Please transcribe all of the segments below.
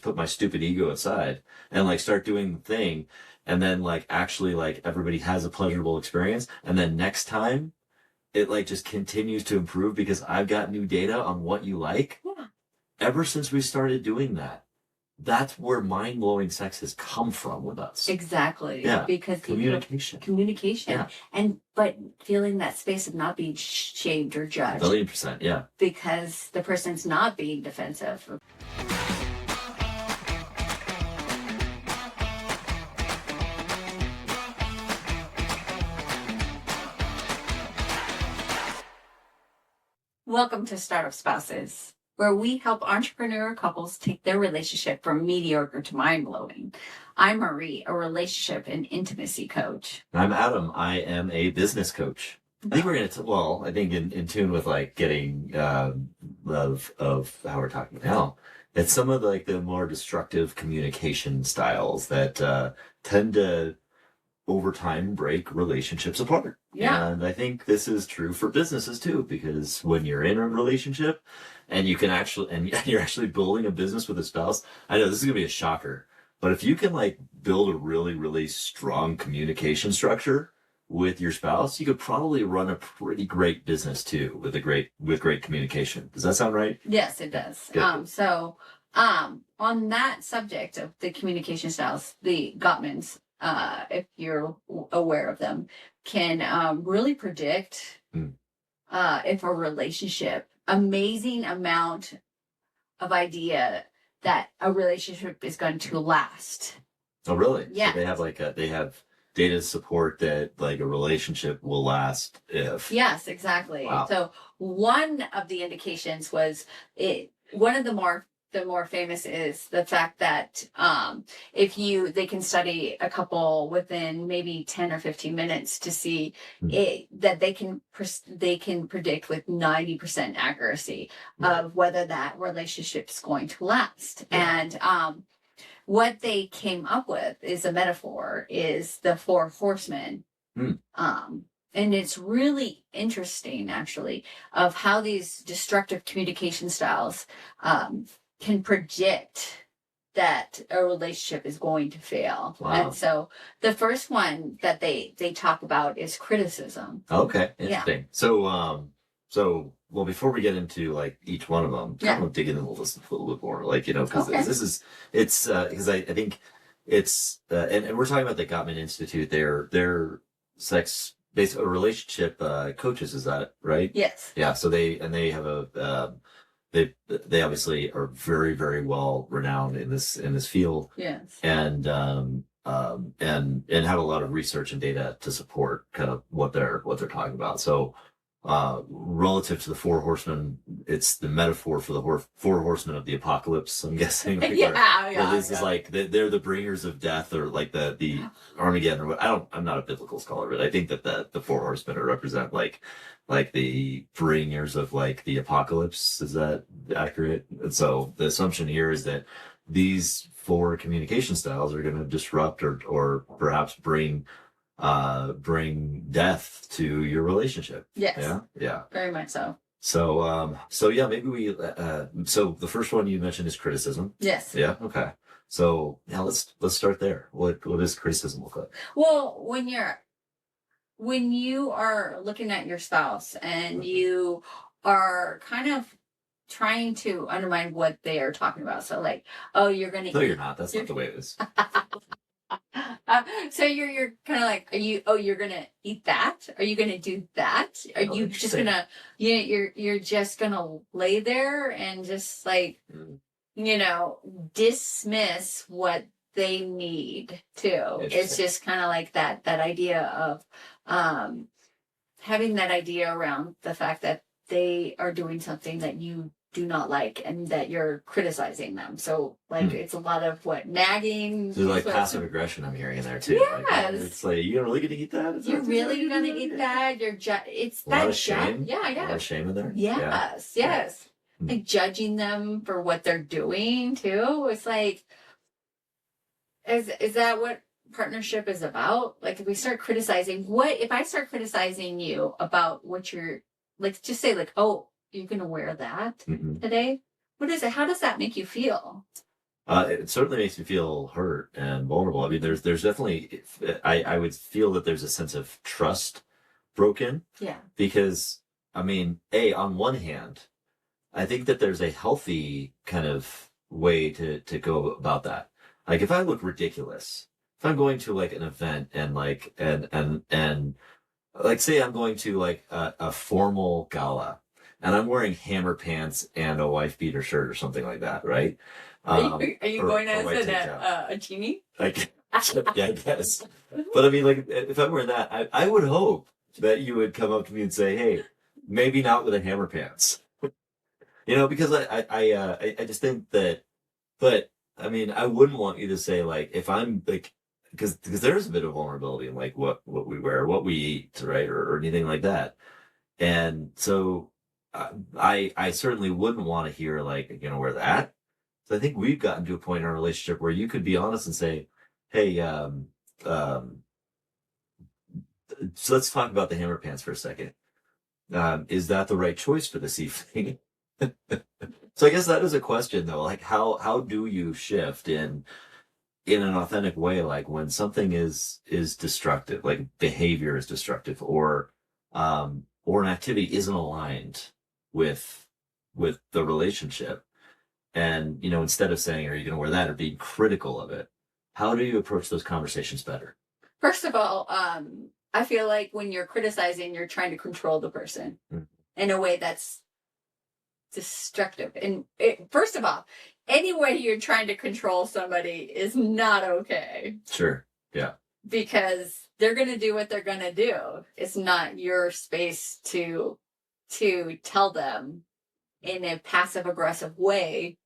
put my stupid ego aside and like start doing the thing. And then like actually like everybody has a pleasurable experience. And then next time it like just continues to improve because I've got new data on what you like. Yeah. Ever since we started doing that, that's where mind-blowing sex has come from with us. Exactly. Yeah. Because communication. Yeah. But feeling that space of not being shamed or judged. 1,000,000%. Yeah. Because the person's not being defensive. Welcome to Startup Spouses, where we help entrepreneur couples take their relationship from mediocre to mind-blowing. I'm Marie, a relationship and intimacy coach. I'm Adam. I am a business coach. I think we're going to, I think in tune with like getting of how we're talking now. It's some of like the more destructive communication styles that tend to over time break relationships apart. Yeah. And I think this is true for businesses too, because when you're in a relationship and you can actually, and you're actually building a business with a spouse, I know this is gonna be a shocker, but if you can like build a really, really strong communication structure with your spouse, you could probably run a pretty great business too with great communication. Does that sound right? Yes, it does. Good. On that subject of the communication styles, the Gottmans, if you're aware of them, can really predict if a relationship, amazing amount of idea that a relationship is going to last. Oh, really? Yeah. So they have data support that like a relationship will last if. Yes, exactly. Wow. So one of the indications was one of the more famous is the fact that they can study a couple within maybe 10 or 15 minutes to see that they can predict with 90% accuracy of whether that relationship's going to last. Yeah. And what they came up with is a metaphor, is the Four Horsemen. And it's really interesting, actually, of how these destructive communication styles can predict that a relationship is going to fail. Wow. And so the first one that they talk about is criticism. Okay, interesting. Yeah. So before we get into like each one of them, kind of dig into this a little bit more, like, because because I think it's and we're talking about the Gottman Institute. They're sex-based relationship coaches. Is that right? Yes. Yeah. So they have a they obviously are very, very well renowned in this field. Yes. And have a lot of research and data to support kind of what they're talking about. So relative to the Four Horsemen, it's the metaphor for the Four Horsemen of the apocalypse, I'm guessing. Like, this is like they're the bringers of death, or like the Armageddon, or what. I'm not a biblical scholar, but I think that the Four Horsemen represent like the bringers of like the apocalypse. Is that accurate? And so the assumption here is that these four communication styles are going to disrupt or perhaps bring death to your relationship. Yes. Yeah. Very much so. So yeah, maybe we so the first one you mentioned is criticism. Yes. Yeah. Okay. So yeah, let's start there. What does criticism look like? Well, when you are looking at your spouse and you are kind of trying to undermine what they are talking about. So like, oh, you're going to... No, you're not. That's not the way it is. So you're kind of like, you're going to eat that? Are you going to do that? Are you just going to, you're just going to lay there and just like, dismiss what they need too. It's just kind of like that idea of having that idea around the fact that they are doing something that you do not like and that you're criticizing them. So like it's a lot of nagging. So like passive aggression I'm hearing in there too. Yes. Like, it's like, you're really gonna eat that? You're really gonna eat that? It's a lot of shame. Yeah, I know. A lot of shame in there. Yes. Like judging them for what they're doing too. It's like, is that what partnership is about? Like if we start criticizing, if I start criticizing you about what you're like, just say like, oh, you're going to wear that today? What is it? How does that make you feel? It certainly makes me feel hurt and vulnerable. I mean, there's definitely, I would feel that there's a sense of trust broken Yeah. because, I mean, on one hand, I think that there's a healthy kind of way to go about that. Like if I look ridiculous, if I'm going to like an event and like, and like say I'm going to like a formal gala and I'm wearing hammer pants and a wife beater shirt or something like that, right? Are you going or as white tank top. a genie? Like, yeah, I guess. But I mean, like, if I'm wearing that, I would hope that you would come up to me and say, "Hey, maybe not with a hammer pants," because I just think that. But I mean, I wouldn't want you to say like if I'm like because there is a bit of vulnerability in like what we wear, what we eat, right, or anything like that. And so I certainly wouldn't want to hear like wear that. So I think we've gotten to a point in our relationship where you could be honest and say, "Hey, um, so let's talk about the hammer pants for a second. Is that the right choice for this evening?" So I guess that is a question though. Like how do you shift in an authentic way, like when something is destructive, like behavior is destructive, or an activity isn't aligned with the relationship, and instead of saying, "Are you going to wear that?" or being critical of it, how do you approach those conversations better? First of all, I feel like when you're criticizing, you're trying to control the person Mm. in a way that's destructive. And first of all, any way you're trying to control somebody is not okay Sure. Yeah. because they're going to do what they're going to do. It's not your space to tell them in a passive aggressive way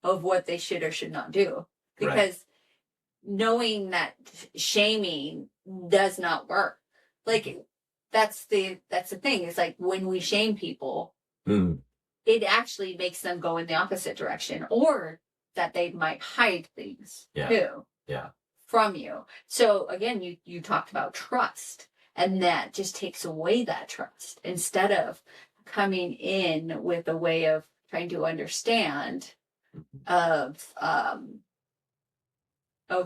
of what they should or should not do, Right. because knowing that shaming does not work. Like that's the thing. It's like when we shame people, Mm. it actually makes them go in the opposite direction, or that they might hide things Yeah. too Yeah. from you. So again, you talked about trust, and that just takes away that trust instead of coming in with a way of trying to understand of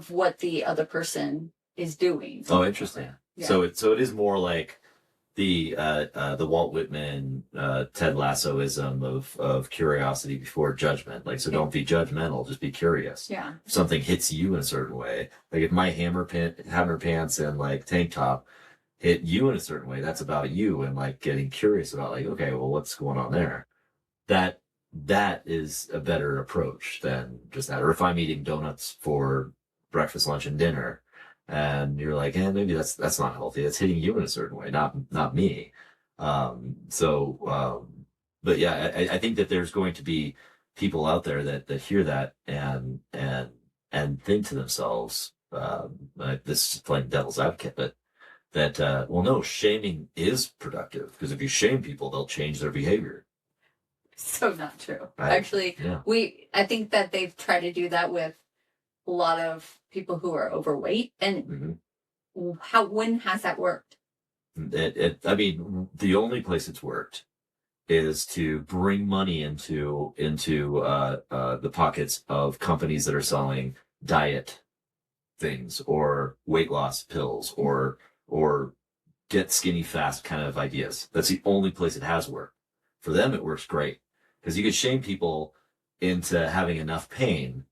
what the other person is doing. Oh, interesting. Yeah. So it is more like the Walt Whitman Ted Lassoism of curiosity before judgment. Like, so don't be judgmental, just be curious. Yeah. If something hits you in a certain way, like if my hammer pants and like tank top hit you in a certain way, that's about you, and like getting curious about like, okay, well, what's going on there? That is a better approach than just that. Or if I'm eating donuts for breakfast, lunch, and dinner, and you're like, maybe that's not healthy. It's hitting you in a certain way, not me. But yeah, I think that there's going to be people out there that hear that and think to themselves, like this is playing devil's advocate, but that well, no, shaming is productive because if you shame people, they'll change their behavior. So not true. Right. Actually, Yeah. I think that they've tried to do that with a lot of people who are overweight. And when has that worked? I mean, the only place it's worked is to bring money into the pockets of companies that are selling diet things or weight loss pills or get skinny fast kind of ideas. That's the only place it has worked. For them, it works great because you could shame people into having enough pain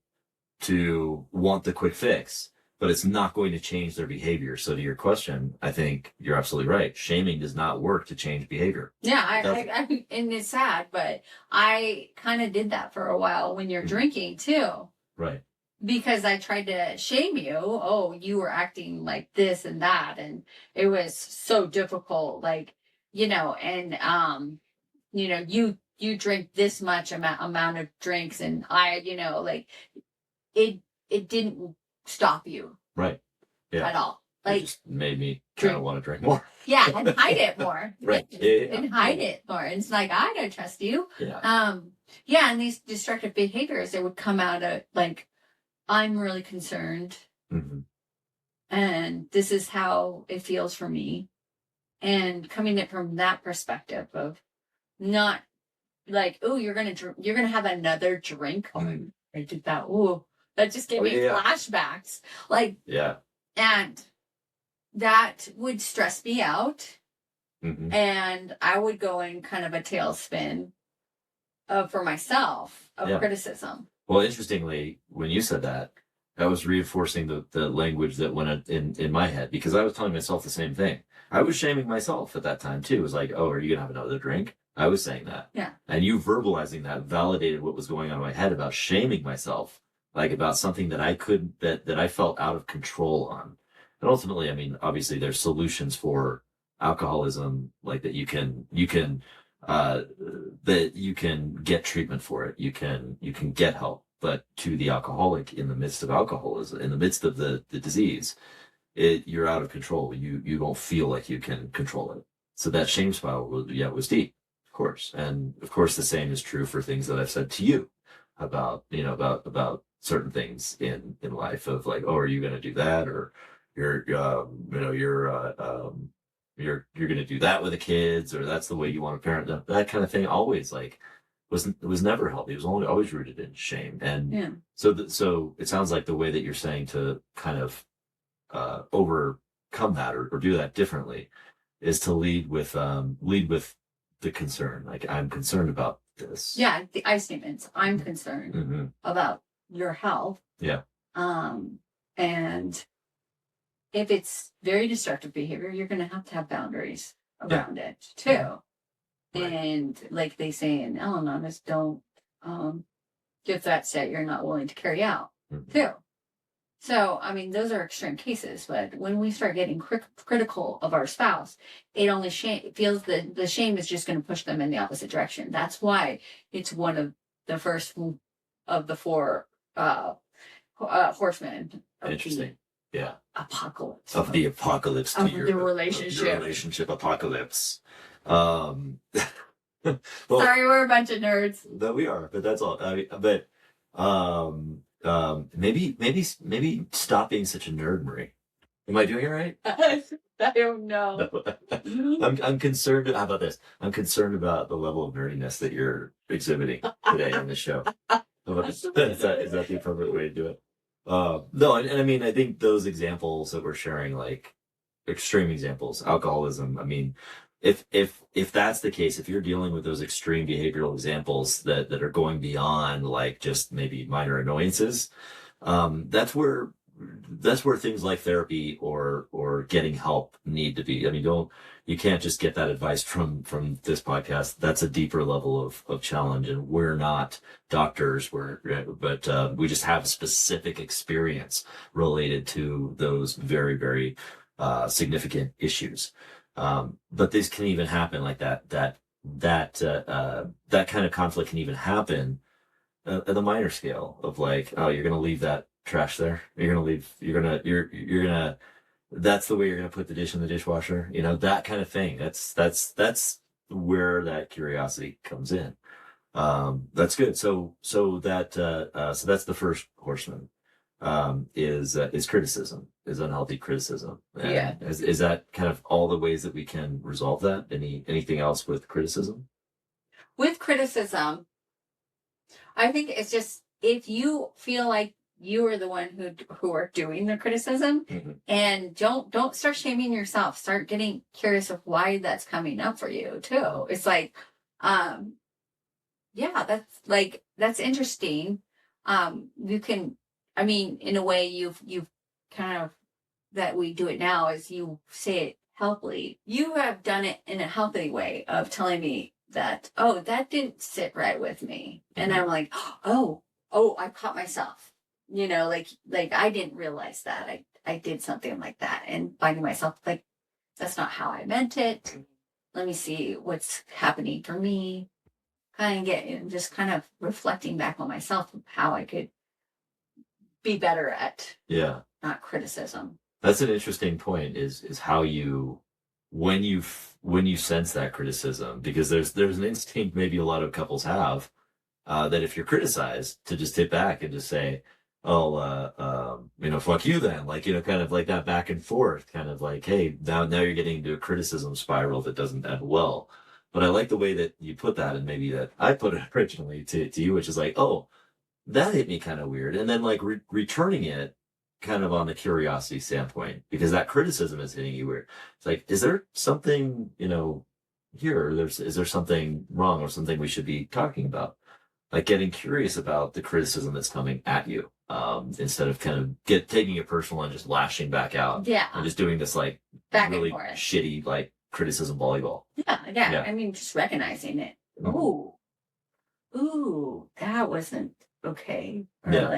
to want the quick fix, but it's not going to change their behavior. So to your question, I think you're absolutely right. Shaming does not work to change behavior. Yeah, I and it's sad, but I kind of did that for a while when you're drinking too. Right. Because I tried to shame you. Oh, you were acting like this and that, and it was so difficult. Like, and you drink this much amount of drinks, and I, like it didn't stop you. Right. Yeah. At all. It Like just made me kind of want to drink more. Yeah, and hide it more. Right. Yeah. And hide it more. And it's like, I don't trust you. Yeah. Yeah, and these destructive behaviors, they would come out of like, I'm really concerned. Mm-hmm. And this is how it feels for me. And coming at from that perspective of not like, oh, you're gonna have another drink. Oh, I did that. Oh, That just gave me flashbacks. Like, yeah. And that would stress me out. Mm-hmm. And I would go in kind of a tailspin for myself of criticism. Well, interestingly, when you said that, that was reinforcing the language that went in my head, because I was telling myself the same thing. I was shaming myself at that time too. It was like, oh, are you going to have another drink? I was saying that. Yeah. And you verbalizing that validated what was going on in my head about shaming myself, like about something that that I felt out of control on. And ultimately, I mean, obviously there's solutions for alcoholism, like that you can get treatment for it. You can get help. But to the alcoholic in the midst of alcoholism, in the midst of the disease, you're out of control. You don't feel like you can control it. So that shame spiral was deep, of course. And of course the same is true for things that I've said to you about certain things in life, of like, oh, are you going to do that? Or you're going to do that with the kids, or that's the way you want to parent them. That kind of thing always was never healthy. It was always rooted in shame. And so it sounds like the way that you're saying to kind of overcome that or do that differently is to lead with the concern. Like, I'm concerned about this. Yeah, the I statements. I'm concerned about your health. Yeah. And if it's very destructive behavior, you're going to have boundaries around it too. Right. And like they say in Al-Anon, don't give that set you're not willing to carry out too. So, I mean, those are extreme cases, but when we start getting critical of our spouse, it only feels that the shame is just going to push them in the opposite direction. That's why it's one of the first of the four horsemen. Interesting. Yeah. Apocalypse. Of the apocalypse. Of your relationship. Your relationship apocalypse. Well, sorry, we're a bunch of nerds. That we are, but that's all. Maybe stop being such a nerd, Marie. Am I doing it right? I don't know. I'm concerned. How about this? I'm concerned about the level of nerdiness that you're exhibiting today on the show. Is that the appropriate way to do it? No, and I mean, I think those examples that we're sharing, like extreme examples, alcoholism. I mean, if that's the case, if you're dealing with those extreme behavioral examples that are going beyond like just maybe minor annoyances, that's where things like therapy or getting help need to be. I mean, you can't just get that advice from this podcast. That's a deeper level of challenge, and we're not doctors. But we just have a specific experience related to those very, very significant issues. But this can even happen like that kind of conflict can even happen at the minor scale of like, oh, you're going to leave that trash there. You're going to that's the way you're going to put the dish in the dishwasher. You know, that kind of thing. That's where that curiosity comes in. That's good. So that's the first horseman, is criticism, is unhealthy criticism. And is that kind of all the ways that we can resolve that? Anything else with criticism? With criticism, I think it's just, if you feel like you are the one who are doing the criticism, and don't start shaming yourself. Start getting curious of why that's coming up for you too. It's like, that's interesting. You can, I mean, in a way you've kind of, that we do it now is you say it healthily. You have done it in a healthy way of telling me that, oh, that didn't sit right with me. And I'm like, oh, I caught myself. You know, like I didn't realize that I did something like that, and finding myself like, that's not how I meant it. Let me see what's happening for me. Just kind of reflecting back on myself of how I could be better at not criticism. That's an interesting point, is how you, when you sense that criticism, because there's an instinct maybe a lot of couples have, that if you're criticized, to just sit back and just say, oh, fuck you then, like, kind of like that back and forth, kind of like, hey, now you're getting into a criticism spiral that doesn't end well. But I like the way that you put that, and maybe that I put it originally to you, which is like, oh, that hit me kind of weird. And then like returning it kind of on the curiosity standpoint, because that criticism is hitting you weird. It's like, is there something, here, is there something wrong or something we should be talking about? Like getting curious about the criticism that's coming at you, instead of kind of taking it personal and just lashing back out. Yeah. And just doing this like Back really and forth. shitty like criticism volleyball. Yeah. I mean, just recognizing it. Mhm. Ooh, that wasn't okay. Or Yeah.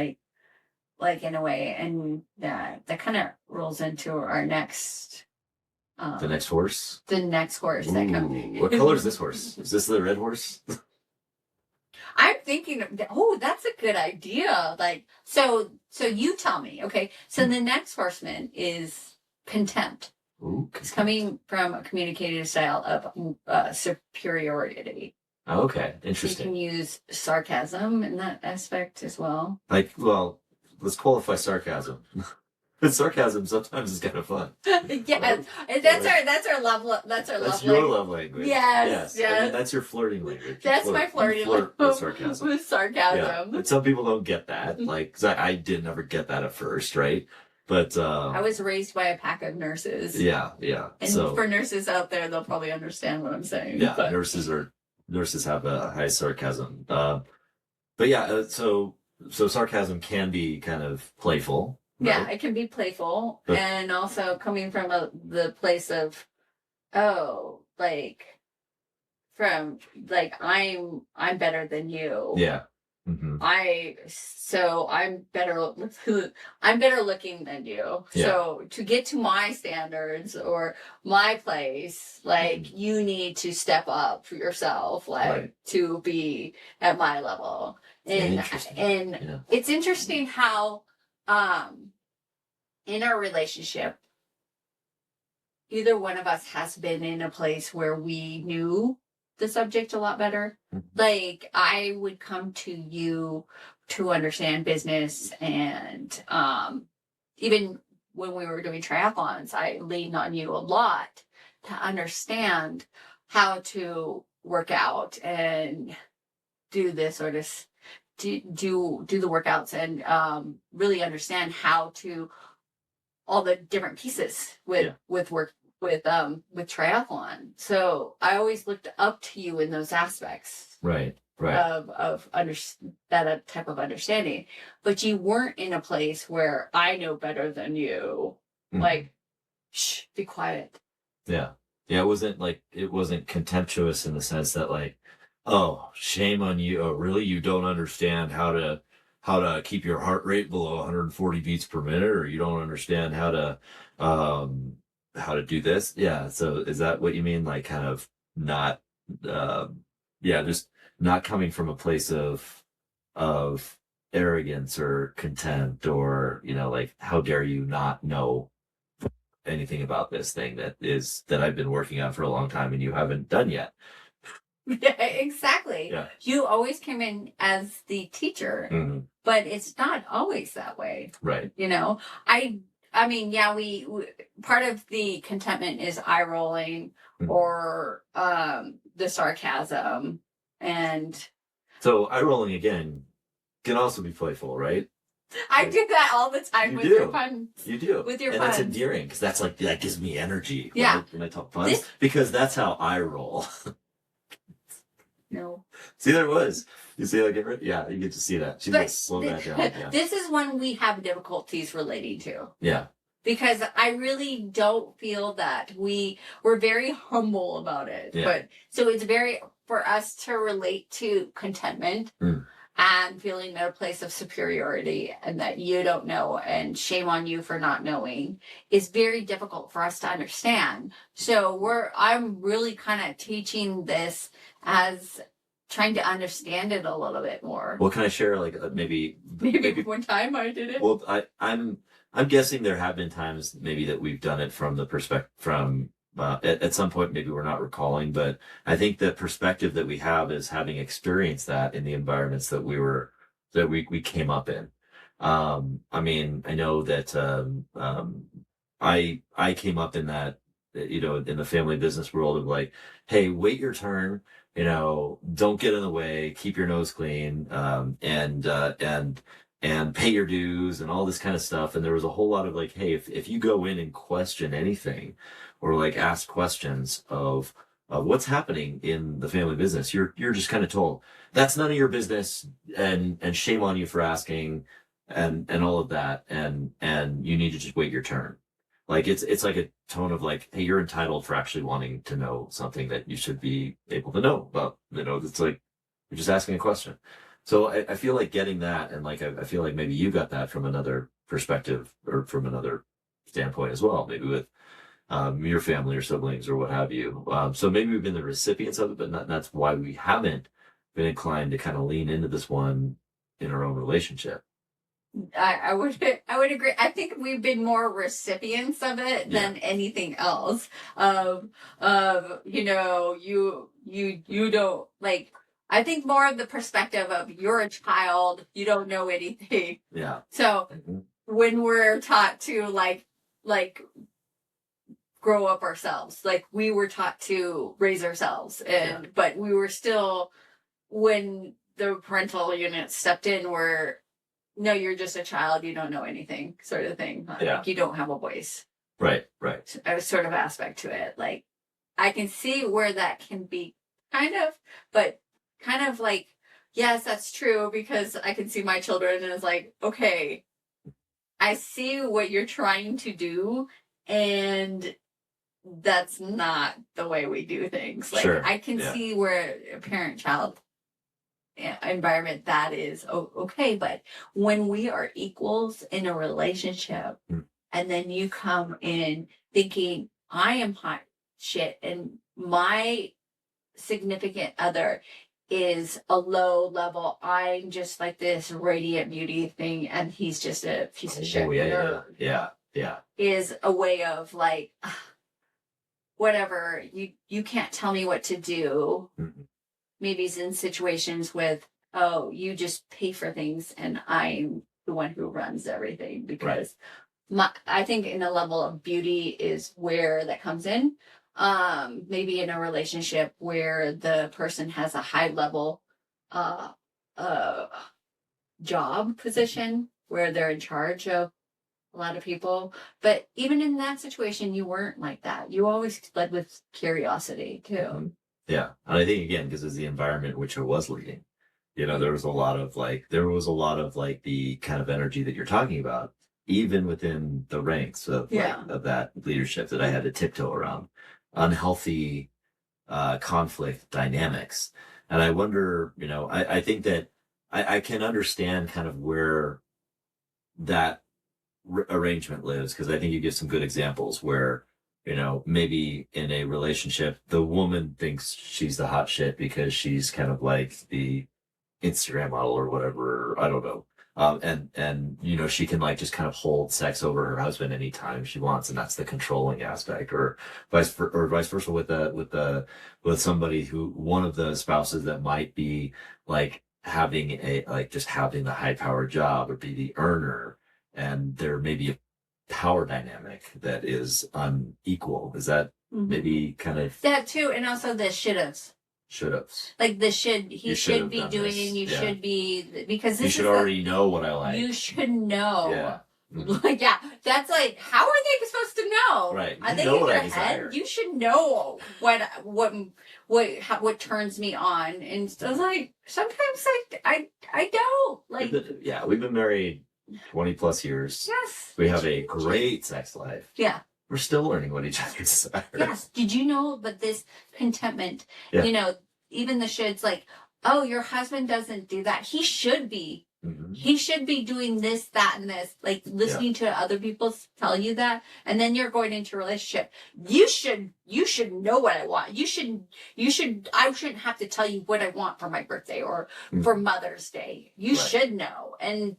like in a way, and that kind of rolls into our next. The next horse. The next horse that comes. What color is this horse? Is this the red horse? I'm thinking, that's a good idea. Like, so you tell me, okay? So the next horseman is contempt. Ooh, It's coming from a communicative style of superiority. okay, You interesting. can use sarcasm in that aspect as well. Like, well, let's qualify sarcasm. But sarcasm sometimes is kind of fun. Yes, and that's our love. That's our That's love. your love language. Yes. I mean, that's your flirting language. That's You my flirting flirt language with sarcasm. with Yeah. sarcasm. And some people don't get that. Like, 'cause I didn't ever get that at first, right? But I was raised by a pack of nurses. yeah. And So for nurses out there, they'll probably understand what I'm saying. yeah, but- nurses have a high sarcasm. But yeah, so sarcasm can be kind of playful. Yeah, right? it can be playful, But- and also coming from the place of, from I'm better than you. Yeah. Mm-hmm. I'm better looking than you. Yeah. So to get to my standards or my place, you need to step up for yourself, Right. to be at my level. Interesting. And Yeah. it's interesting how in our relationship, either one of us has been in a place where we knew the subject a lot better. Mhm. Like I would come to you to understand business, and even when we were doing triathlons, I leaned on you a lot to understand how to work out and do this or this, do the workouts, and really understand how to all the different pieces with triathlon. So I always looked up to you in those aspects Right. of that type of understanding. But you weren't in a place where I know better than you. Mhm. Like, shh, be quiet. Yeah. It wasn't contemptuous in the sense that like, oh, shame on you. Oh, really? You don't understand how to keep your heart rate below 140 beats per minute, or you don't understand how to do this. Yeah. So is that what you mean? Like kind of not, just not coming from a place of arrogance or contempt, or, like, how dare you not know anything about this thing that I've been working on for a long time and you haven't done yet. Yeah, exactly. Yeah. You always came in as the teacher, Mhm. but it's not always that way. Right. I mean, yeah, we part of the contentment is eye rolling, Mhm. or the sarcasm, and So eye rolling again can also be playful, right? I do that all the time You with do. your puns. You do. With your and that's puns. endearing, because that's like, that gives me energy Yeah. when I talk puns, This- because that's how I roll. No. See, there it was. You see that? Get rid? Yeah, you get to see that. She's But like, slow that down. Yeah. This is one we have difficulties relating to. Yeah. Because I really don't feel that we're very humble about it. Yeah. But so it's very, for us to relate to contentment and feeling at a place of superiority and that you don't know and shame on you for not knowing is very difficult for us to understand. So I'm really kind of teaching this as trying to understand it a little bit more. Well, can I share like maybe One time I did it. Well, I'm guessing there have been times maybe that we've done it from the perspective at some point, maybe we're not recalling, but I think the perspective that we have is having experienced that in the environments that we came up in. I mean, I know that I came up in that, in the family business world of like, hey, wait your turn. don't get in the way, keep your nose clean, and pay your dues and all this kind of stuff. And there was a whole lot of like, hey, if you go in and question anything or like ask questions of what's happening in the family business, you're just kind of told that's none of your business, and shame on you for asking, and all of that, and you need to just wait your turn. Like it's like a tone of like, hey, you're entitled for actually wanting to know something that you should be able to know about. It's like you're just asking a question. So I feel like getting that, and like I feel like maybe you got that from another perspective or from another standpoint as well, maybe with your family or siblings or what have you. So maybe we've been the recipients of it, but that's why we haven't been inclined to kind of lean into this one in our own relationship. I would agree. I think we've been more recipients of it than anything else. You don't like. I think more of the perspective of you're a child, you don't know anything. Yeah. So when we're taught to like grow up ourselves, like we were taught to raise ourselves, but we were still, when the parental unit stepped in, were, no, you're just a child, you don't know anything, sort of thing. Like you don't have a voice. Right. A sort of aspect to it. Like I can see where that can be but kind of like, yes, that's true, because I can see my children and it's like, okay, I see what you're trying to do, and that's not the way we do things. Like sure. I can see where a parent-child environment that is okay, but when we are equals in a relationship, and then you come in thinking I am hot shit and my significant other is a low level, I'm just like this radiant beauty thing, and he's just a piece of shit. Yeah. Is a way of like, whatever, you can't tell me what to do. Maybe it's in situations with, oh, you just pay for things and I'm the one who runs everything, because I think in a level of beauty is where that comes in. Maybe in a relationship where the person has a high level job position where they're in charge of a lot of people. But even in that situation, you weren't like that. You always led with curiosity too. Yeah. And I think again, because it's the environment in which I was leading, there was a lot of like the kind of energy that you're talking about, even within the ranks of of that leadership, that I had to tiptoe around unhealthy conflict dynamics. And I wonder, I think that I can understand kind of where that arrangement lives, because I think you give some good examples where, maybe in a relationship, the woman thinks she's the hot shit because she's kind of like the Instagram model or whatever, I don't know. And she can like just kind of hold sex over her husband anytime she wants, and that's the controlling aspect, or vice versa with somebody who, one of the spouses that might be like having the high power job or be the earner, and there may be a power dynamic that is unequal. Is that maybe kind of that too? And also the should-haves. Like he should be doing, this. You should be, because this you should already know what I like. You should know. Yeah. Like, that's like, how are they supposed to know? Right. I think in your head, you should know what turns me on. And so like, sometimes I don't like. We've been married 20 plus years. Yes. We have a great sex life. Yeah. We're still learning what each other desire. Yes. Did you know? But this contentment, even the shoulds, like, oh, your husband doesn't do that. He should be. He should be doing this, that, and this. Like listening to other people tell you that, and then you're going into a relationship. You should know what I want. I shouldn't have to tell you what I want for my birthday or for Mother's Day. You should know. And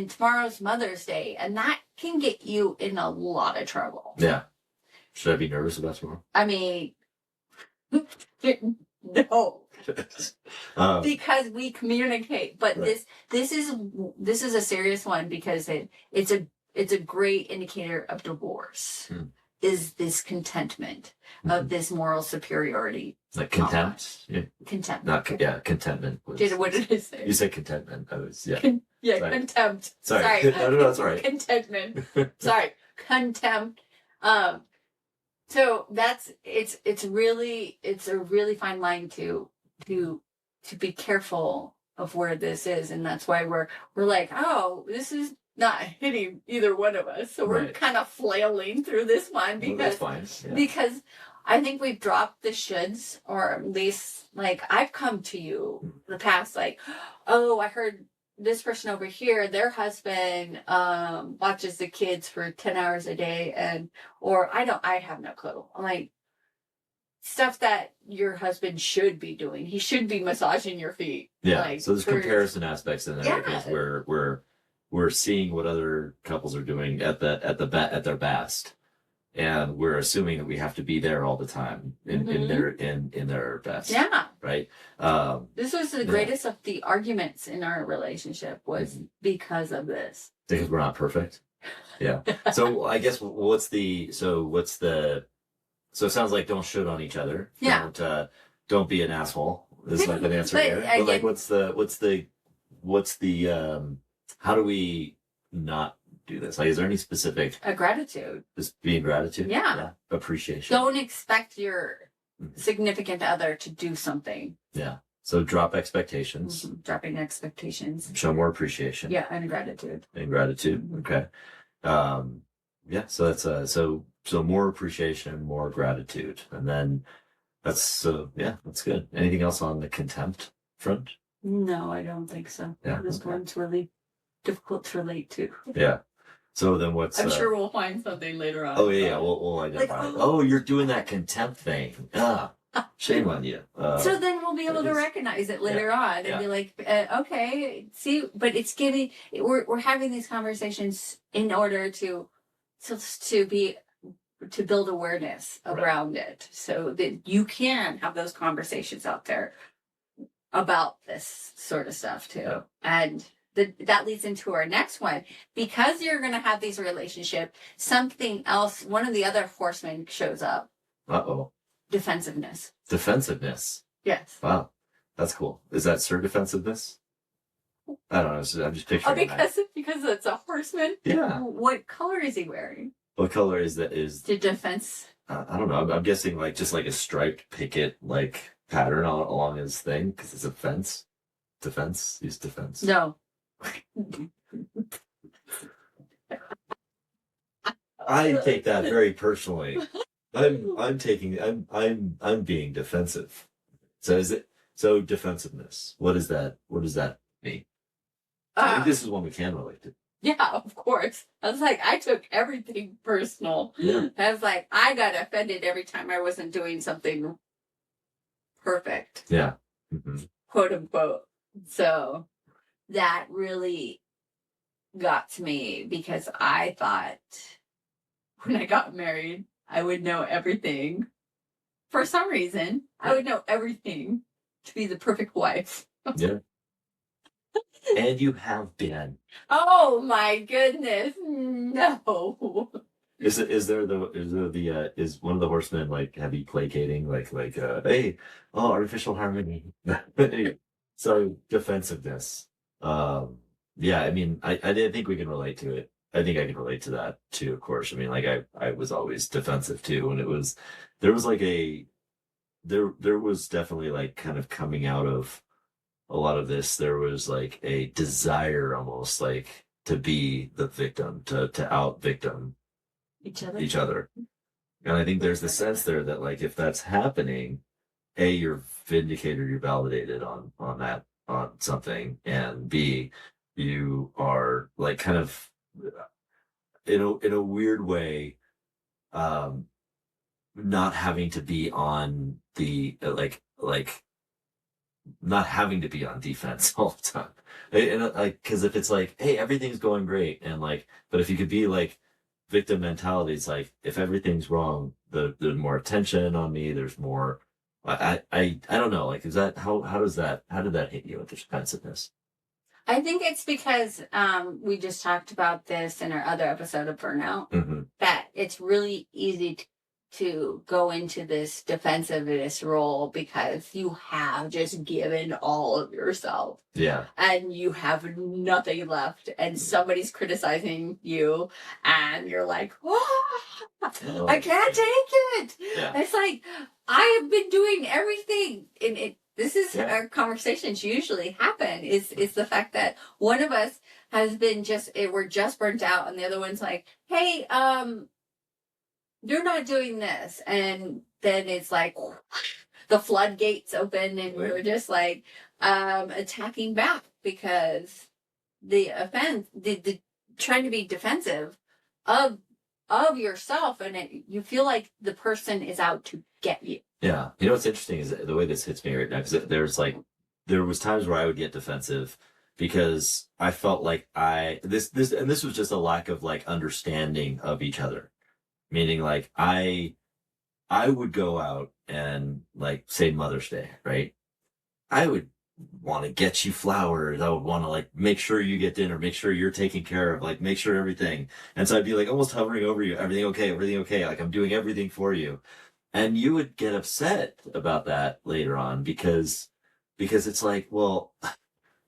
tomorrow's Mother's Day, and that can get you in a lot of trouble. Yeah. Should I be nervous about tomorrow? I mean, no. Because we communicate, but this is a serious one, because it's a great indicator of divorce. is this contentment of this moral superiority. Like contempt. Yeah. Contempt. Contentment. What did I say? You said contentment. I was, yeah. Yeah, contempt. Sorry. No, that's all right. Contentment. Sorry. Contempt. So it's a really fine line to be careful of where this is. And that's why we're like, oh, this is not hitting either one of us. So we're kind of flailing through this one because I think we've dropped the shoulds, or at least like I've come to you in the past, like, oh, I heard this person over here, their husband watches the kids for 10 hours a day, I have no clue. I'm like, stuff that your husband should be doing. He should be massaging your feet. Yeah. Like, so there's comparison aspects in there because we're seeing what other couples are doing at their best. And we're assuming that we have to be there all the time in their best. Yeah. Right. This was the greatest of the arguments in our relationship was because of this. Because we're not perfect. Yeah. So I guess so it sounds like don't shoot on each other. Yeah. Don't be an asshole. Is like an answer here. But like what's the how do we not do this? Like, is there any specific gratitude? Just being gratitude. Yeah. Appreciation. Don't expect your significant other to do something. Yeah. So drop expectations. Dropping expectations. Show more appreciation. Yeah, and gratitude. Okay. Yeah. So that's so more appreciation, more gratitude, and then that's good. Anything else on the contempt front? No, I don't think so. Yeah. This one's really difficult to relate to. Yeah. So then what's... I'm sure we'll find something later on. Oh, yeah. We'll identify it. Oh, you're doing that contempt thing. Shame on you. So then we'll be able to recognize it later on and be like, okay, see, but it's giving... We're having these conversations in order to build awareness around it so that you can have those conversations out there about this sort of stuff too. Yeah. And that leads into our next one. Because you're going to have these relationships, something else, one of the other horsemen shows up. Uh-oh. Defensiveness. Defensiveness. Yes. Wow. That's cool. Is that Sir Defensiveness? I don't know. I'm just picturing because it's a horseman? Yeah. What color is he wearing? What color is that? Is the defense? I don't know. I'm guessing like just like a striped picket like pattern along his thing because it's a fence. Defense. Use defense. No. I take that very personally. I'm being defensive. So is it defensiveness? What is that? What does that mean? I think this is one we can relate to. Yeah, of course. I was like, I took everything personal. Yeah. I was like, I got offended every time I wasn't doing something perfect. Yeah. Quote unquote. So that really got to me because I thought when I got married, I would know everything. For some reason, I would know everything to be the perfect wife. Yeah. And you have been. Oh my goodness. No. Is one of the horsemen like heavy placating like hey, artificial harmony. So defensiveness. Yeah, I mean I think we can relate to it. I think I can relate to that too, of course. I mean, like I was always defensive too, and there was definitely like kind of coming out of a lot of this, there was like a desire almost like to be the victim, to out victim each other. And I think there's the sense there that like if that's happening, A, you're vindicated, you're validated on something, and B, you are like kind of in a weird way, not having to be on the like not having to be on defense all the time. And like, cause if it's like, hey, everything's going great. And like, but if you could be like victim mentality, it's like, if everything's wrong, there's more attention on me. There's more, I don't know. Like, is that, how did that hit you with the defensiveness? I think it's because, we just talked about this in our other episode of Burnout, that it's really easy to go into this defensiveness role because you have just given all of yourself Yeah. and you have nothing left and somebody's criticizing you and you're like, oh, I can't take it. Yeah. It's like, I have been doing everything. And this is Yeah. our conversations usually happen is the fact that one of us has been we're just burnt out and the other one's like, hey, you're not doing this. And then it's like the floodgates open and we're just like attacking back because the offense, the trying to be defensive of yourself, and you feel like the person is out to get you. Yeah. You know what's interesting is the way this hits me right now, because there was times where I would get defensive because I felt like this was just a lack of like understanding of each other. Meaning like I would go out and like say Mother's Day, right? I would want to get you flowers. I would want to like make sure you get dinner, make sure you're taken care of, like make sure everything. And so I'd be like almost hovering over you. Everything okay? Everything okay? Like I'm doing everything for you. And you would get upset about that later on because it's like, well,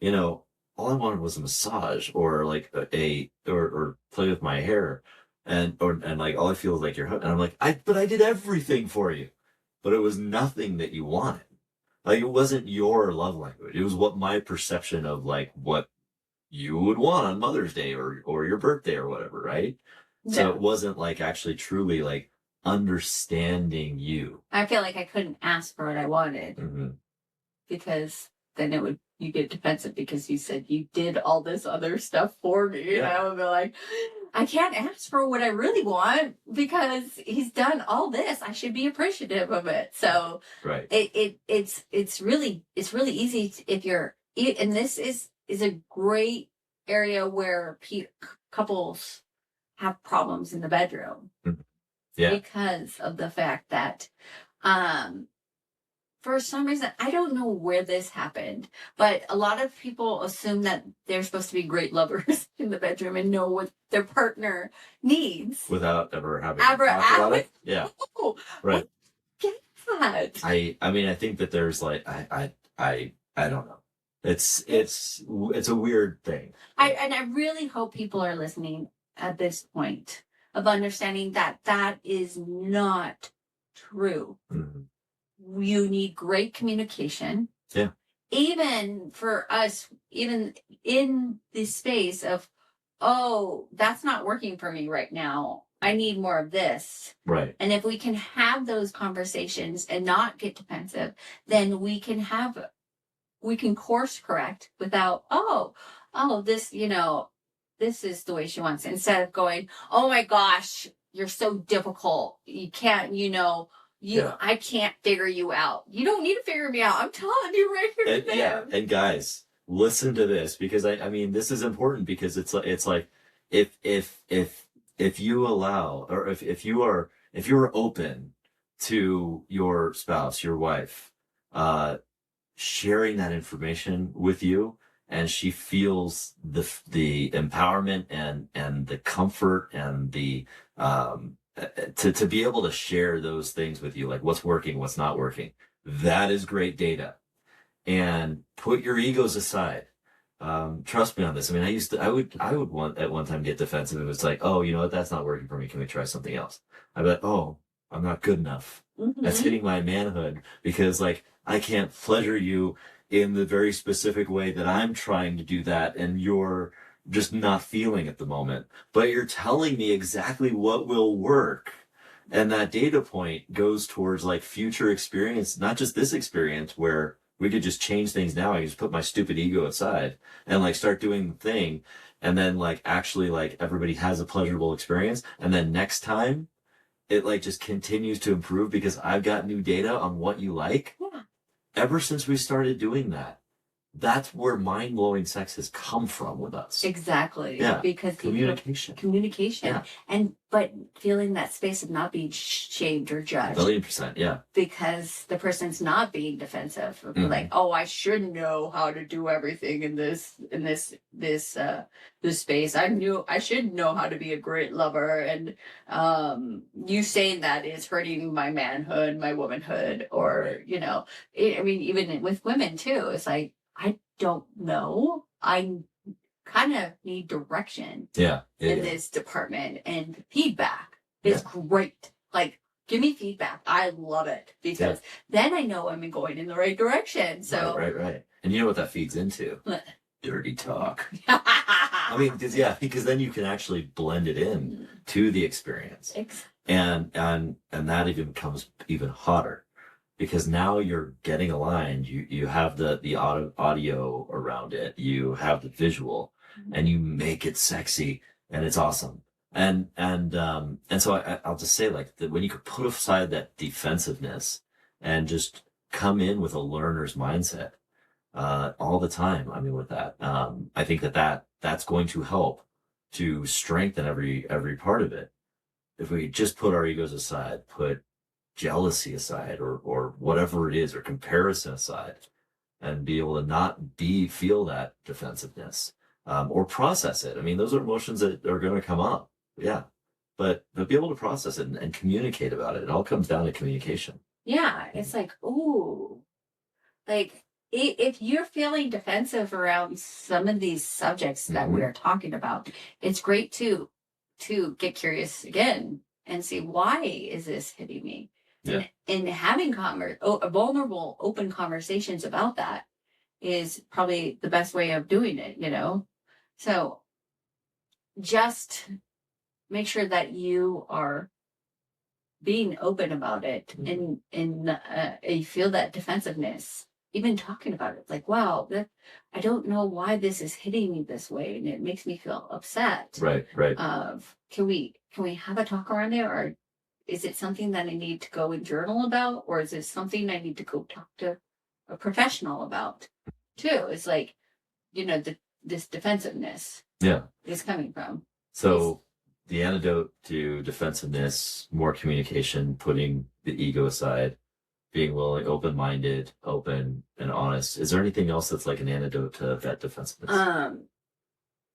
you know, all I wanted was a massage or like or play with my hair. And like all I feel is like you're and I'm like, but I did everything for you. But it was nothing that you wanted. Like it wasn't your love language. It was what my perception of like what you would want on Mother's Day or your birthday or whatever, right? Yeah. So it wasn't like actually truly like understanding you. I feel like I couldn't ask for what I wanted because then you get defensive because you said you did all this other stuff for me. Yeah. And I would be like, I can't ask for what I really want because he's done all this. I should be appreciative of it. So right. It's really easy if you're, and this is a great area where couples have problems in the bedroom. Yeah. Because of the fact that, for some reason, I don't know where this happened, but a lot of people assume that they're supposed to be great lovers in the bedroom and know what their partner needs without ever having talked about it. Yeah, oh, right. Get that. I mean, I think that there's like I don't know. It's a weird thing. I really hope people are listening at this point of understanding that is not true. Mm-hmm. You need great communication. Yeah. Even for us, even in the space of, oh, that's not working for me right now. I need more of this. Right. And if we can have those conversations and not get defensive, then we can course correct without, this, this is the way she wants it. Instead of going, oh my gosh, you're so difficult. You can't, I can't figure you out. You don't need to figure me out. I'm telling you right here and there. Yeah, and guys, listen to this because I mean this is important because it's like if you allow or if you're open to your spouse, your wife, sharing that information with you, and she feels the empowerment and the comfort and the to be able to share those things with you, like what's working, what's not working. That is great data. And put your egos aside. Trust me on this. I mean, I would want at one time get defensive. It was like, oh, you know what? That's not working for me. Can we try something else? I'd be like, oh, I'm not good enough. Mm-hmm. That's hitting my manhood because like I can't pleasure you in the very specific way that I'm trying to do that. And you're just not feeling at the moment, but you're telling me exactly what will work. And that data point goes towards like future experience, not just this experience where we could just change things now. I can just put my stupid ego aside and like start doing the thing. And then like actually like everybody has a pleasurable experience. And then next time it like just continues to improve because I've got new data on what you like. Yeah. Ever since we started doing that, that's where mind-blowing sex has come from with us. Exactly. Yeah. Because Communication. Communication. Yeah. But feeling that space of not being shamed or judged. 1,000,000%. Yeah. Because the person's not being defensive. Mhm. Like, oh, I should know how to do everything in this space. I should know how to be a great lover. And you saying that is hurting my manhood, my womanhood, or I mean, even with women too. It's like, I don't know. I kind of need direction Yeah. in this department, and feedback is great. Like, give me feedback. I love it because then I know I'm going in the right direction. So Right. And you know what that feeds into? What? Dirty talk. I mean, because then you can actually blend it in to the experience, and that even becomes even hotter. Because now you're getting aligned. You have the audio around it. You have the visual, and you make it sexy, and it's awesome. And so I'll just say, like, that when you could put aside that defensiveness and just come in with a learner's mindset all the time. I mean, with that, I think that's going to help to strengthen every part of it. If we just put our egos aside, put jealousy aside, or whatever it is, or comparison aside, and be able to not feel that defensiveness, or process it. I mean, those are emotions that are going to come up. Yeah. But be able to process it and communicate about it. It all comes down to communication. Yeah. It's like, ooh, like, if you're feeling defensive around some of these subjects that we are talking about, it's great to get curious again and see, why is this hitting me? Yeah. And having vulnerable, open conversations about that is probably the best way of doing it, So just make sure that you are being open about it, and you feel that defensiveness, even talking about it. Like, wow, I don't know why this is hitting me this way, and it makes me feel upset. Right. Can we have a talk around there, or is it something that I need to go and journal about, or is it something I need to go talk to a professional about too? It's like, this defensiveness is coming from. So the antidote to defensiveness, more communication, putting the ego aside, being willing, open-minded, open and honest. Is there anything else that's like an antidote to that defensiveness?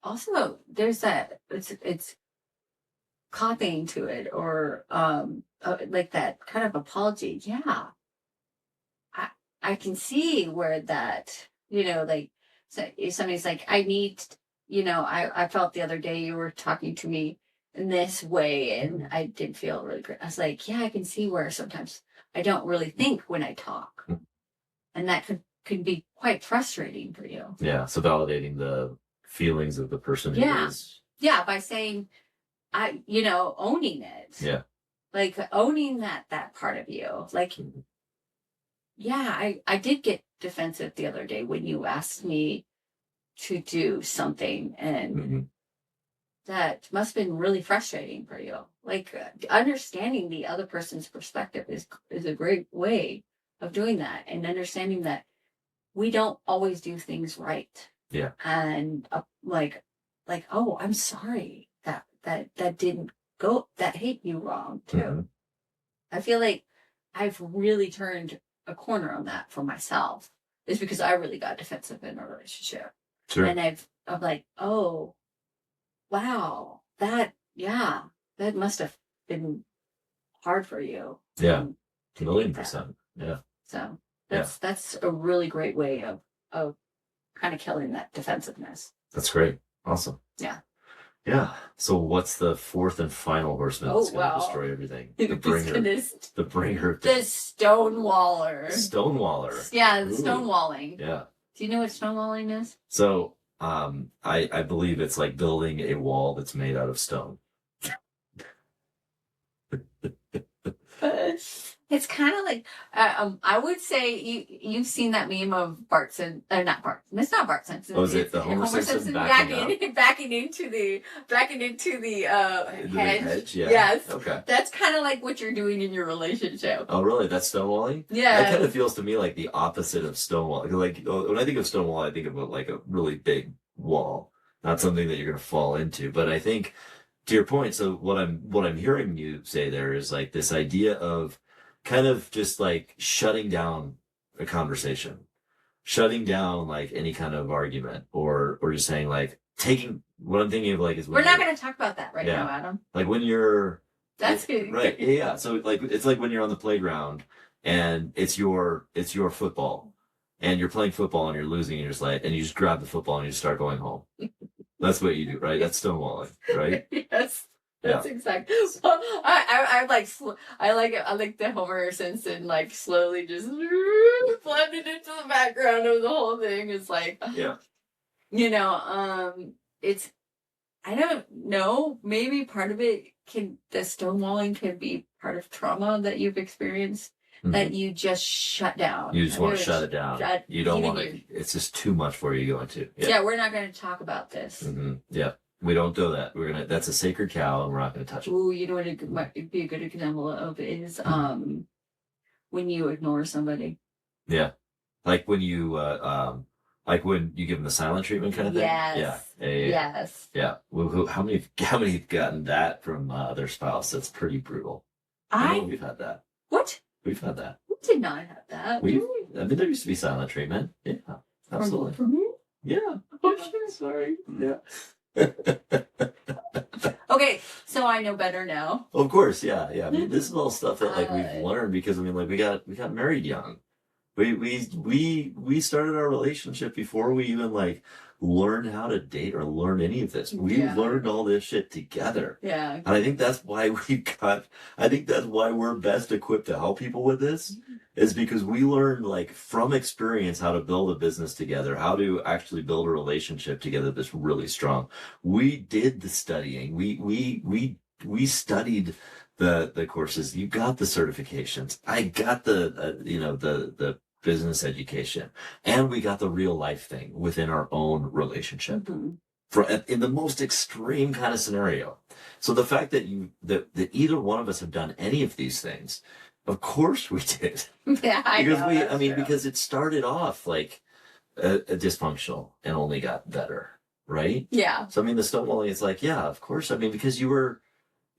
Also, there's that, it's copying to it, or like that kind of apology. Yeah, I can see where that, like, so if somebody's like, I need, I felt the other day you were talking to me in this way, and I didn't feel really great. I was like, yeah, I can see where sometimes I don't really think when I talk, and that could be quite frustrating for you. Yeah. So validating the feelings of the person who is. Yeah, by saying, owning it. Yeah. Like, owning that part of you. Like, yeah, I did get defensive the other day when you asked me to do something, and that must have been really frustrating for you. Like, understanding the other person's perspective is a great way of doing that, and understanding that we don't always do things right. Yeah. And like, oh, I'm sorry that didn't go, that hit you wrong too. I feel like I've really turned a corner on that for myself. It's because I really got defensive in a relationship. Sure. And I'm like, oh, wow, that must have been hard for you. Yeah. 1,000,000%. Yeah. So that's a really great way of kind of killing that defensiveness. That's great. Awesome. Yeah. Yeah. So what's the fourth and final horseman that's going to destroy everything? The bringer. The bringer. The stonewaller. Stonewaller. Yeah, the stonewalling. Yeah. Do you know what stonewalling is? So, I believe it's like building a wall that's made out of stone. It's kind of like I would say you've seen that meme of Bart Simpson, not Bart. It's not Bart Simpson. Oh, is it It's the Homer Simpson backing backing into the into the hedge. hedge? Yeah. Yes. Okay. That's kind of like what you're doing in your relationship. Oh, really? That's stonewalling? Yeah. That kind of feels to me like the opposite of stonewall. Like when I think of stonewall, I think of like a really big wall, not something that you're going to fall into. But I think, to your point, so what I'm hearing you say there is like this idea of kind of just like shutting down a conversation, shutting down like any kind of argument, or just saying like taking what I'm thinking of like is when we're not going to talk about that right now, Adam. like when you're that's good. Right. Yeah. So like it's like when you're on the playground and it's your football and you're playing football and you're losing and you're just like and you just grab the football and you just start going home. That's what you do, right? That's stonewalling, right? Yes. That's exactly. Well, I like the Homer Simpson like slowly just blended into the background of the whole thing. It's like it's I don't know. Maybe part of it the stonewalling can be part of trauma that you've experienced that you just shut down. You just want to shut it down. You don't want to. It's just too much for you to go into. Yeah, we're not going to talk about this. Mm-hmm. Yeah. We don't do that. That's a sacred cow and we're not going to touch it. Ooh, you know what it might be a good example of is when you ignore somebody. Yeah. Like when you when you give them the silent treatment kind of thing. Yes. Yeah. Yes. Yeah. Well, how many have gotten that from their spouse? That's pretty brutal. I know we've had that. What? We've had that. We did not have that. There used to be silent treatment. Yeah. Absolutely. For me? Yeah. Oh, sure. Sorry. Yeah. Okay, so I know better now. Of course, yeah. I mean, this is all stuff that like we've learned because I mean, like we got married young. We started our relationship before we even like learned how to date or learn any of this. We learned all this shit together. Yeah. And I think that's why we're best equipped to help people with this is because we learned like from experience how to build a business together, how to actually build a relationship together that's really strong. We did the studying. We studied the courses. You got the certifications. I got the business education, and we got the real life thing within our own relationship. Mm-hmm. In the most extreme kind of scenario. So the fact that that either one of us have done any of these things, of course we did. Yeah, because it started off like a dysfunctional and only got better, right? Yeah. So I mean, the stonewalling is like, yeah, of course. I mean, because you were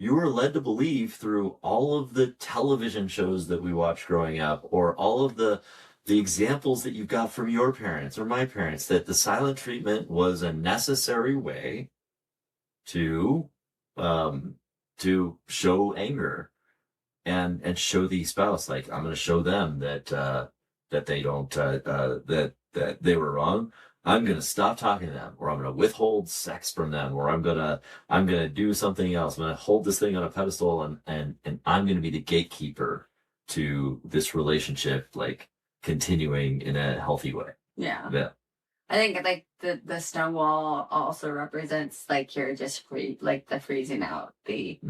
led to believe through all of the television shows that we watched growing up, or all of the examples that you got from your parents or my parents, that the silent treatment was a necessary way to show anger and show the spouse, like, I'm going to show them that they don't, that they were wrong. I'm going to stop talking to them, or I'm going to withhold sex from them, or I'm going to do something else. I'm going to hold this thing on a pedestal and I'm going to be the gatekeeper to this relationship, like continuing in a healthy way. Yeah. Yeah. I think like the stone wall also represents like you're just freezing out the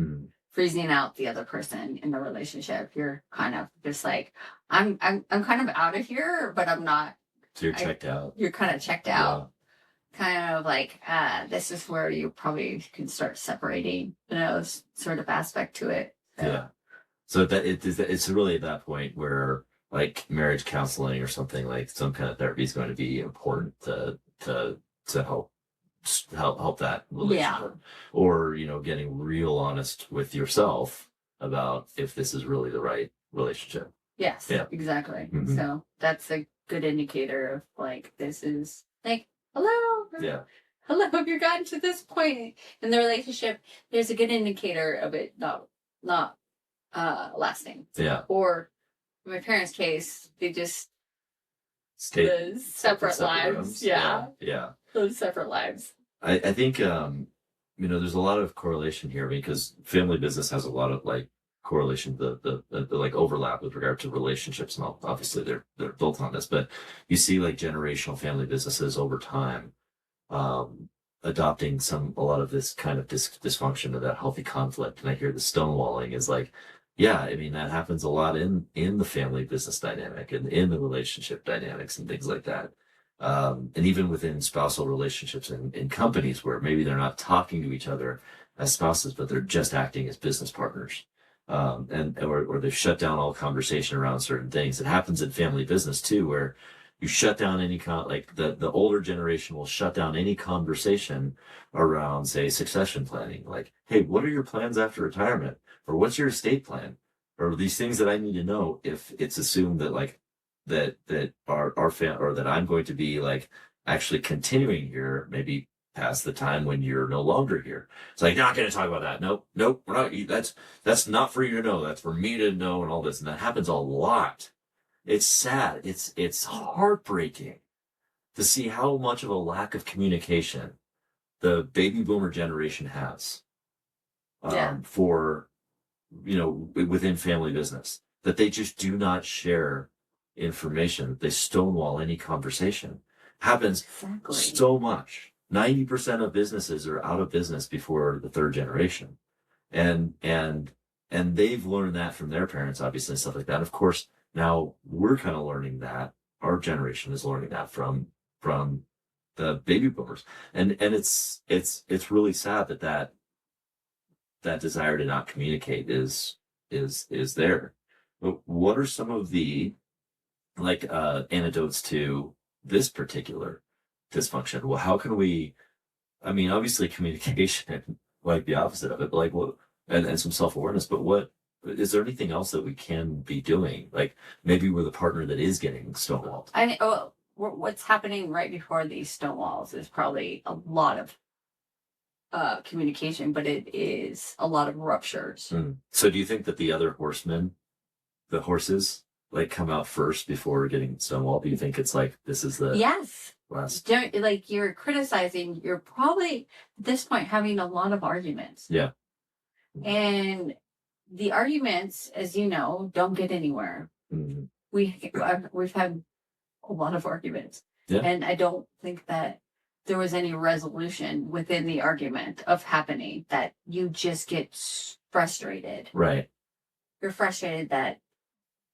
other person in the relationship. You're kind of just like, I'm kind of out of here, but I'm not. So you're checked out. You're kind of checked out. Yeah. Kind of like, this is where you probably can start separating, sort of aspect to it. So. Yeah. So it's really at that point where like marriage counseling or something, like some kind of therapy is going to be important to help that relationship. Yeah. Or, getting real honest with yourself about if this is really the right relationship. Yes. Yeah. Exactly. Mm-hmm. So that's a good indicator of like, this is like, hello. Yeah. Hello. If you've gotten to this point in the relationship, there's a good indicator of it not lasting. Yeah. Or in my parents' case, they just stayed separate lives. Rooms. Yeah. Yeah. Those separate lives. I think there's a lot of correlation here because family business has a lot of like correlation, the like overlap with regard to relationships, and obviously they're built on this, but you see like generational family businesses over time adopting a lot of this kind of dysfunction of that healthy conflict. And I hear the stonewalling is like yeah, I mean, that happens a lot in the family business dynamic and in the relationship dynamics and things like that. And even within spousal relationships in companies where maybe they're not talking to each other as spouses, but they're just acting as business partners. Or they've shut down all conversation around certain things. It happens in family business too, where you shut down any like the older generation will shut down any conversation around, say, succession planning. Like, hey, what are your plans after retirement? Or what's your estate plan? Or these things that I need to know if it's assumed that like that our fam or that I'm going to be like actually continuing here, maybe past the time when you're no longer here. It's like, not going to talk about that. Nope, nope, we're not. That's not for you to know. That's for me to know, and all this. And that happens a lot. It's sad. It's heartbreaking to see how much of a lack of communication the baby boomer generation has for, within family business, that they just do not share information. They stonewall any conversation. Happens so much. 90% of businesses are out of business before the third generation. And they've learned that from their parents, obviously, and stuff like that. Of course, now we're kind of learning that. Our generation is learning that from the baby boomers. And it's really sad that desire to not communicate is there. But what are some of the antidotes to this particular dysfunction? Well, how can we, I mean, obviously communication, like the opposite of it, but like what, and some self-awareness, but what, is there anything else that we can be doing? Like maybe we're the partner that is getting stonewalled. What's happening right before these stonewalls is probably a lot of communication, but it is a lot of ruptures. So do you think that the other horsemen, the horses, like come out first before getting stonewalled? Do you think it's like this is the last? Like you're criticizing, you're probably at this point having a lot of arguments. Yeah. And the arguments, as you know, don't get anywhere. Mm-hmm. We've had a lot of arguments. Yeah. And I don't think that there was any resolution within the argument of happening, that you just get frustrated. Right. You're frustrated that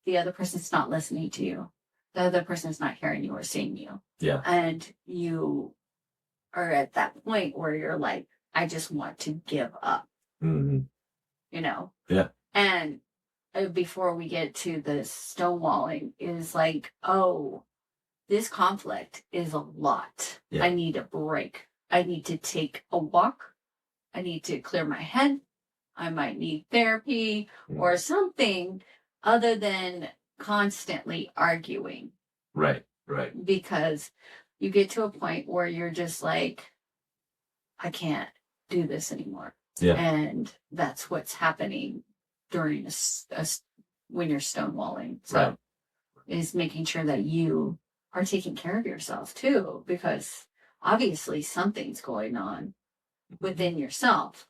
the other person's not listening to you. The other person's not hearing you or seeing you. Yeah. And you are at that point where you're like, I just want to give up. Mm-hmm. Yeah. And before we get to the stonewalling is like, oh, this conflict is a lot. Yeah. I need a break. I need to take a walk. I need to clear my head. I might need therapy or something other than constantly arguing. Right. Because you get to a point where you're just like, I can't do this anymore. Yeah. And that's what's happening during when you're stonewalling. So is making sure that you are taking care of yourself too, because obviously something's going on within yourself.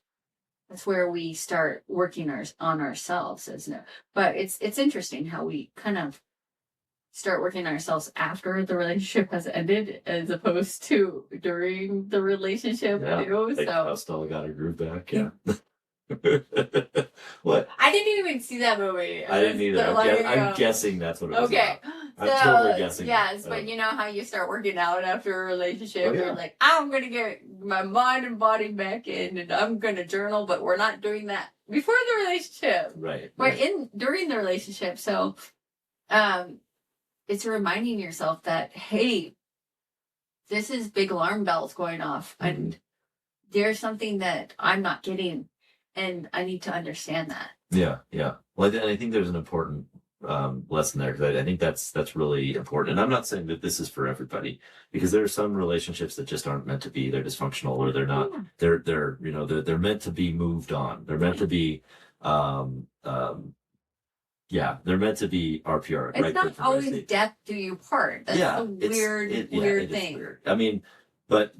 That's where we start working on ourselves, isn't it? But it's interesting how we kind of start working on ourselves after the relationship has ended, as opposed to during the relationship too. Like so Costello got her groove back. Yeah. What? I didn't even see that movie. I didn't either. I'm guessing that's what it was. Okay. I'm totally guessing. Yes, but you know how you start working out after a relationship? You're like, I'm going to get my mind and body back in, and I'm going to journal, but we're not doing that before the relationship. Right. We're during the relationship. So it's reminding yourself that, hey, this is big alarm bells going off, and there's something that I'm not getting, and I need to understand that. Yeah. Well, I think there's an important lesson there, because I think that's really important. And I'm not saying that this is for everybody, because there are some relationships that just aren't meant to be. They're dysfunctional, or they're not. They're meant to be moved on. They're meant to be. They're meant to be RPR. It's not always death do you part. That's a weird thing. Weird. I mean, but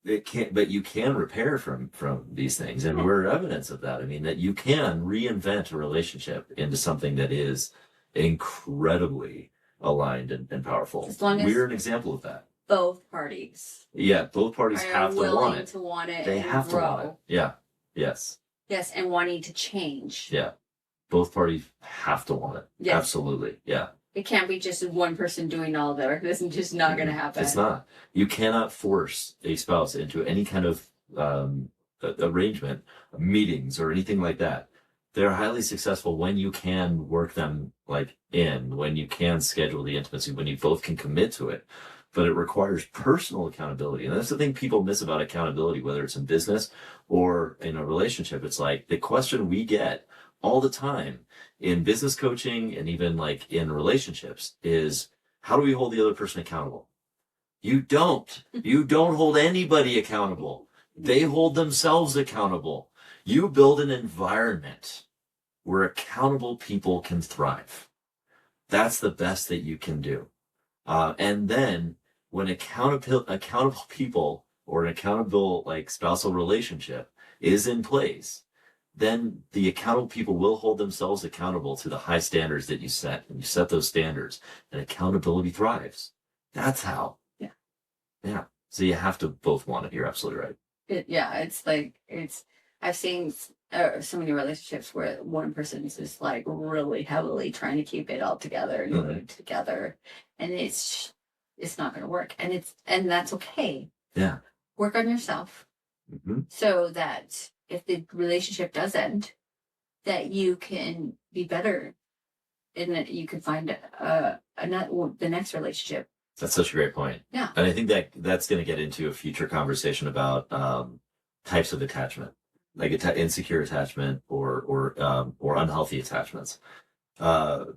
it can't. But you can repair from these things, and we're evidence of that. I mean, that you can reinvent a relationship into something that is incredibly aligned and powerful. As long as we're an example of that. Both parties. Yeah, both parties have to want it. To want it. They have to want it. Yeah. Yes. Yes, and wanting to change. Yeah. Both parties have to want it. Yes. Absolutely. Yeah. It can't be just one person doing all the work. This is just not going to happen. It's not. You cannot force a spouse into any kind of arrangement, meetings, or anything like that. They're highly successful when you can work them like in, when you can schedule the intimacy, when you both can commit to it. But it requires personal accountability. And that's the thing people miss about accountability, whether it's in business or in a relationship. It's like the question we get all the time in business coaching and even like in relationships is, how do we hold the other person accountable? You don't. You don't hold anybody accountable. They hold themselves accountable. You build an environment where accountable people can thrive. That's the best that you can do. And then when accountable people or an accountable like spousal relationship is in place, then the accountable people will hold themselves accountable to the high standards that you set. And you set those standards, and accountability thrives. That's how. Yeah. Yeah. So you have to both want it. You're absolutely right. It's like, I've seen so many relationships where one person is just like really heavily trying to keep it all together and Mhm. together, and it's not going to work, and that's okay. Yeah. Work on yourself so that if the relationship does end, that you can be better, and that you can find the next relationship. That's such a great point. Yeah. And I think that's going to get into a future conversation about types of attachment, like insecure attachment or unhealthy attachments.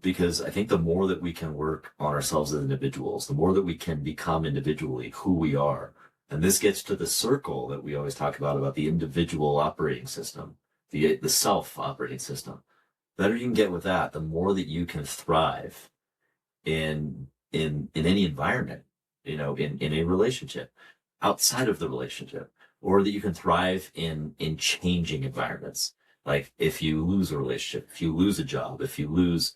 Because I think the more that we can work on ourselves as individuals, the more that we can become individually who we are. And this gets to the circle that we always talk about the individual operating system, the self operating system. The better you can get with that, the more that you can thrive in any environment, in a relationship, outside of the relationship, or that you can thrive in changing environments. Like if you lose a relationship, if you lose a job, if you lose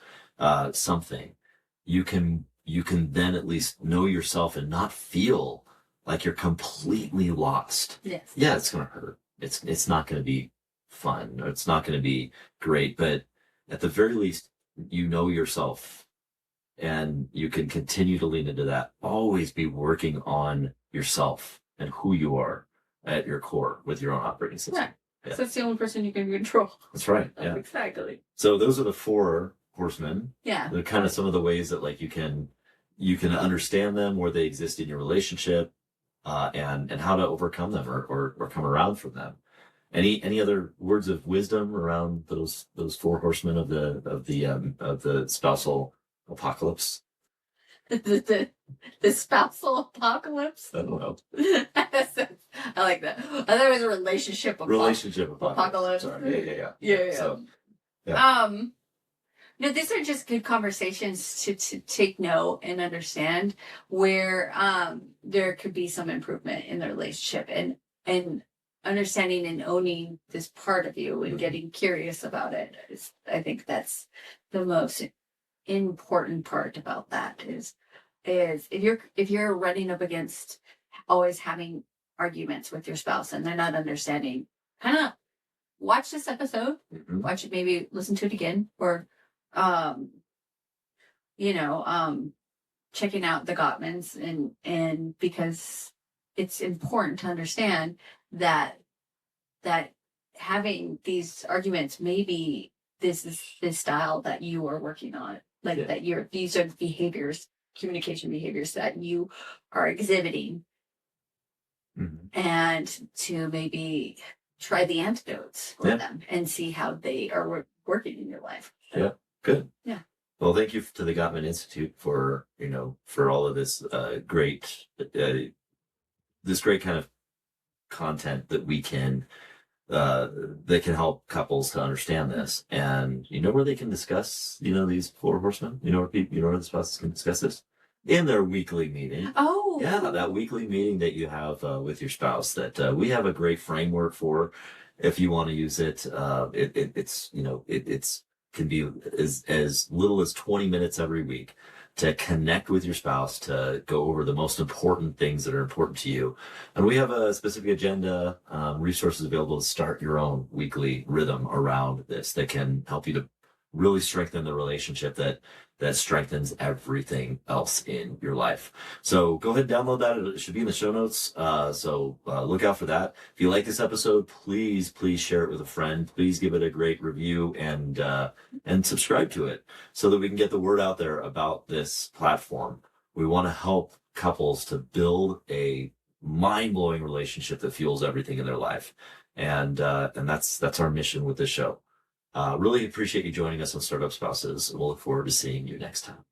something, you can then at least know yourself and not feel like you're completely lost. Yes. Yeah, it's going to hurt. It's not going to be fun, or it's not going to be great, but at the very least, you know yourself, and you can continue to lean into that. Always be working on yourself and who you are at your core with your own operating system. Right. Yeah. So that's the only person you can control. That's right. Yeah. Exactly. So those are the four horsemen. Yeah. They're kind of some of the ways that like you can understand them, where they exist in your relationship, and how to overcome them or come around from them. Any other words of wisdom around those four horsemen of the spousal apocalypse? the spousal apocalypse. I don't know. I like that. I thought it was a relationship apocalypse. Sorry. Yeah. So, yeah. No, these are just good conversations to take note and understand where there could be some improvement in the relationship, and understanding and owning this part of you and getting curious about it. I think that's the most important part about that is if you're running up against always having arguments with your spouse and they're not understanding, kind of watch this episode, watch it, maybe listen to it again, or checking out the Gottmans, and because it's important to understand that having these arguments, maybe this is this style that you are working on, like that these are behaviors, communication behaviors that you are exhibiting, and to maybe try the antidotes for them and see how they are working in your life. Yeah. Good. Yeah. Well, thank you to the Gottman Institute for all of this great kind of content that we can that can help couples to understand this, and where they can discuss these four horsemen. Where the spouses can discuss this in their weekly meeting. Oh, yeah, that weekly meeting that you have with your spouse. That we have a great framework for. If you want to use it, it's can be as little as 20 minutes every week to connect with your spouse, to go over the most important things that are important to you. And we have a specific agenda, resources available to start your own weekly rhythm around this that can help you to really strengthen the relationship that strengthens everything else in your life. So go ahead and download that. It should be in the show notes. So look out for that. If you like this episode, please share it with a friend. Please give it a great review and subscribe to it so that we can get the word out there about this platform. We want to help couples to build a mind-blowing relationship that fuels everything in their life. And that's our mission with this show. Really appreciate you joining us on Startup Spouses. We'll look forward to seeing you next time.